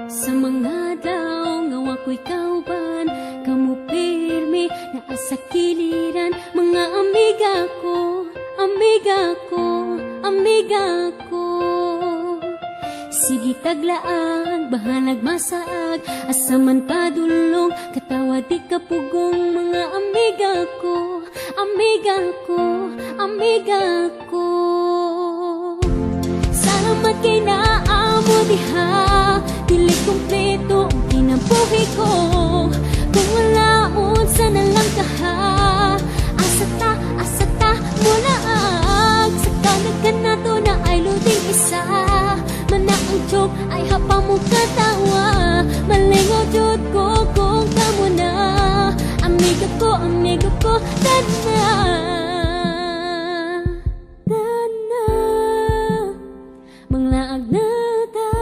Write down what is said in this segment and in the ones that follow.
Sa mga daw nga wako'y kauban, kamu pirmi na asa kiliran. Mga amiga ko, amiga ko, amiga ko. Sige taglaag, bahalag masaag, asa man padulong, katawa di kapugong. Mga amiga ko, amiga ko, amiga ko. Salamat kay naamo diha, dili kumpleto ang kinabuhi ko. Kung wala unsa na lang kaha, asata mula ag. Sa kanagkan nato na ay luding isa, mana ang joke ay hapa mo katawa. Malingaw jud ko kung kamo na, amiga ko, tana. Manglaag na ta,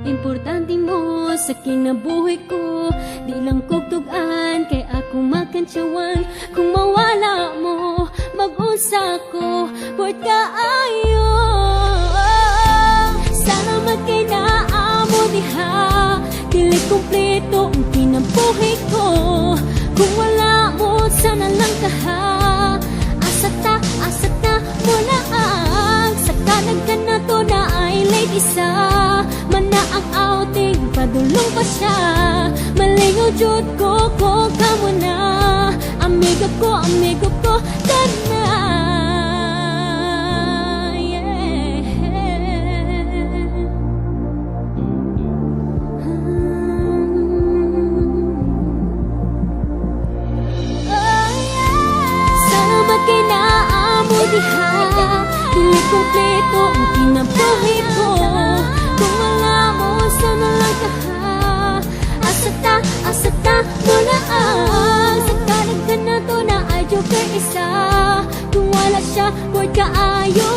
importante mo sa kinabuhi ko. Di lang kugtugan kay ako makantsawan. Kung mawala mo, mag-unsa ko, port kaayo. Salamat kay naamo diha, dili kumpleto ang kinabuhi ko. Kung wala mo, sana lang kaha, asata mula ang. Sa kanagkan na to na ay late isa, mana ang outing, padulong pa siya. Malingaw jud ko kung kamo na, amigo ko, tana. Dili kumpleto ang kinabuhi ko. Kung wala mo, sana lang kaha, asata mula ang. Sa kanagkan na to na ay joke isa. Kung wala siya, boy kaayo.